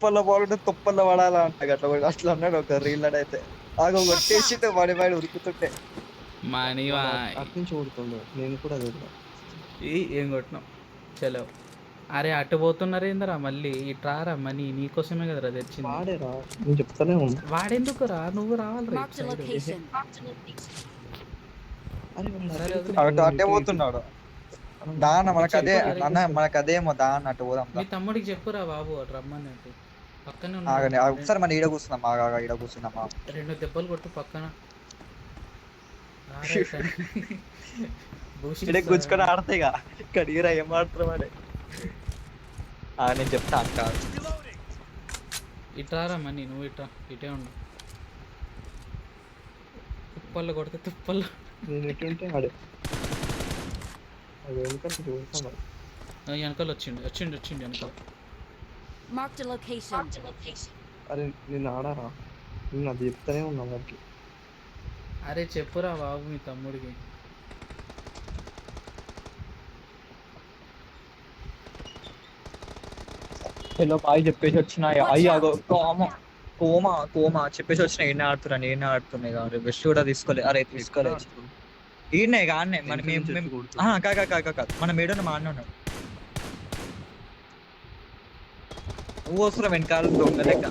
తుప్పల్లో పోవాలంటే తుప్పల్లో పడాలా అంట అట్లా అట్లా అన్నాడు ఒక రీల్ అయితే ఆగ కొట్టేసి వాడి వాడి ఉరుకుతుంటే మనీవా అటు నుంచి ఓడుతుండు నేను కూడా అదే ఏం కొట్టినాం చలో. అరే అటు పోతున్నారా ఏందరా మళ్ళీ ఇట్రారా మనీ నీకోసమే కదరా తెచ్చింది. వాడేరా నేను చెప్తానే ఉన్నా. వాడెందుకురా నువ్వు రావాలిరా Marked a location. అరే వాడు సరే, అటు వదిలే. అటు అట్టే పోతున్నాడు దాన్న మనకు అదే అన్న మనకు అదేమో దాన్న అటు పోదాం మీ తమ్ముడికి చెప్పురా బాబు అటు రమ్మని అంటే పక్కనే ఆగండి ఉన్నాడు. ఒకసారి మన ఈడ కూర్చున్నాం ఆగా ఈడ కూర్చున్నామా 2 దెబ్బలు కొట్టు పక్కన. బూస్ట్ ఈడ కూర్చుకొని ఆడతాయిగా కడిగిరా ఏం ఆడుతున్నా వాడే నేను చెప్తా అంట ఇట్రారా మనీ నువ్వు ఇటే ఉండు. తుప్పల్లో కొడితే తుప్పల్లో నేను ఎటుంటే ఆడే అది ఎందుకంటే చూస్తాం మరి. వెనకాల వచ్చిండు వెనకాల. Marked a location. అరే నేను ఆడారా నేను అది చెప్తానే ఉన్నా వాడికి. అరే చెప్పురా బాబు మీ తమ్ముడికి. హలో బాయ్ చెప్పేసి వచ్చిన అయ్యా కోమా చెప్పేసి వచ్చిన ఏం ఆడుతున్నాయి కానీ బెస్ట్ కూడా తీసుకోలేదు అరే తీసుకోలేదు ఈయనే కానీ మన కాదు మన మేడను మా అన్న ఉన్నాడు నువ్వు వస్తున్నా వెనకాల దొంగ లెక్క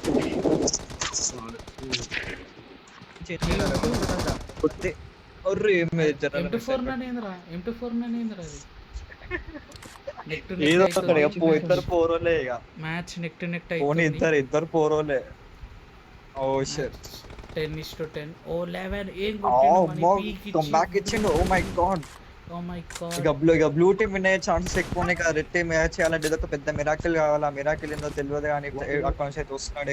కొట్టే ఒర్రు ఏం ఏదో ఇద్దరు పోరోలే ఇక మ్యాచ్ నెక్ టు నెక్ పోనీ ఇద్దరు పోరోలే ఓ షిట్ 10-10 ఓ 11 ఏం బ్యాక్ ఇచ్చిండు ఓ మై గాడ్ ఇక బ్లూ టీమ్ వినే ఛాన్సెస్ ఎక్కువ ఉన్నాయి కదా రెడ్ టీమ్ మ్యాచ్ చేయాలంటే ఏదో ఒక పెద్ద మిరాకిల్ కావాలా మిరాకిల్ ఏందో తెలియదు కానీ అక్కడ నుంచి అయితే వస్తున్నాడు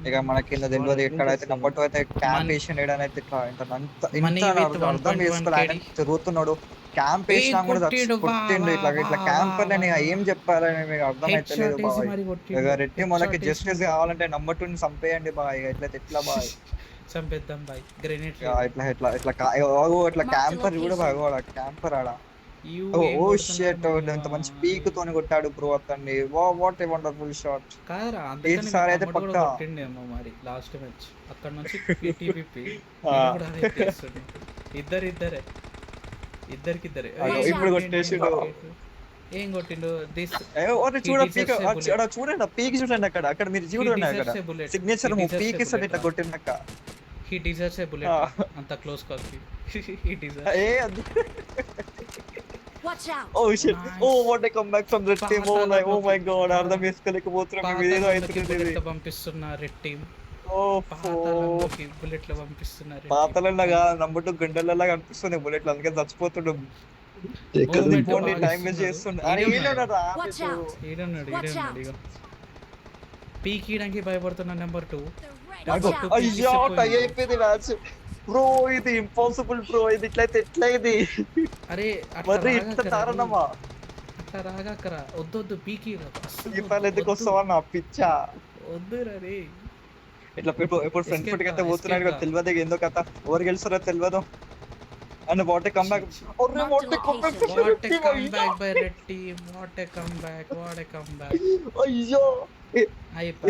ఇక మనకి ఏందో తెలియదు ఎక్కడైతే నెంబర్ 2 అయితే క్యాంప్ వేసిన అయితే ఇట్లా అర్థం చేసుకోవాలి తిరుగుతున్నాడు క్యాంప్ వేసినా కూడా కొట్టిండు ఇట్లా క్యాంపర్ ఏం చెప్పాలని మీకు అర్థమైతే లేదు బాయ్ ఇక రెడ్ టీమ్ వాళ్ళకి జస్టిస్ కావాలంటే నెంబర్ 2 ని చంపేయండి బాయ్ ఇట్లా బాయ్ చంపేద్దాం బాయ్ గ్రెనేడ్ ఇట్లా క్యాంపర్ కూడా బాగా క్యాంపర్ ఆడ ఓ షిట్ ఎంత మంచి పీక్ తోని కొట్టాడు బ్రో అతన్ని వాట్ ఏ వండర్ఫుల్ షాట్ కాదరా ఈసారి అయితే పక్కా కొట్టిండేమో మరి లాస్ట్ మ్యాచ్ అక్కడ నుంచి టీపీపీ ఇద్దరే ఇప్పుడు కొట్టేసిండు ఏం కొట్టిండు దిస్ చూడండి పీక్ చూడండి అక్కడ మీరు చూడండి అక్కడ సిగ్నేచర్ పీక్ ఇస్తాడు ఇట్లా కొట్టినాక హీ డిజర్వ్స్ ఏ బుల్లెట్ అంత క్లోజ్ కాల్ హీ డిజర్వ్స్ ఏ అది Watch out. Oh shit. Oh what a comeback from red team. Oh my god. అర్థం చేసుకోలేకపోతున్నాం ఏదో అవుతుంది పంపిస్తున్నా రెడ్ టీమ్ బుల్లెట్లు పంపిస్తున్నారు పాతలన్నా నంబర్ 2 గంటలలా కనిపిస్తుంది బుల్లెట్లు అందుకే చచ్చిపోతుండు టైం వేస్ట్ చేస్తుండు పీకీయడానికి భయపడుతున్నా నెంబర్ 2 అయ్యో టై అయిపోయింది మ్యాచ్ బ్రో ఇది ఇంపాసిబుల్ బ్రో ఇది ఇట్లయితే ఎట్లా ఇది అరే మరి ఇంత దారుణమా అట్లా రాగాకరా వద్దొద్దు పీకి ఇవాళ ఎందుకు వస్తావా నా పిచ్చా వద్దురా రే ఇట్లా ఇప్పుడు ఫ్రెండ్ ఫుట్ అయితే పోతున్నాడు కదా తెలియదు ఏందో కథ ఎవరు గెలుస్తారో తెలియదు and what a comeback by red team what a comeback అయ్యో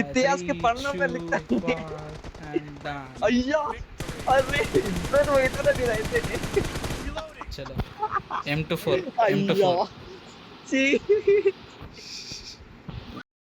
इतिहास के पन्नों में लिखता है अय्या अरे इधर नहीं रहते चलो M24 ची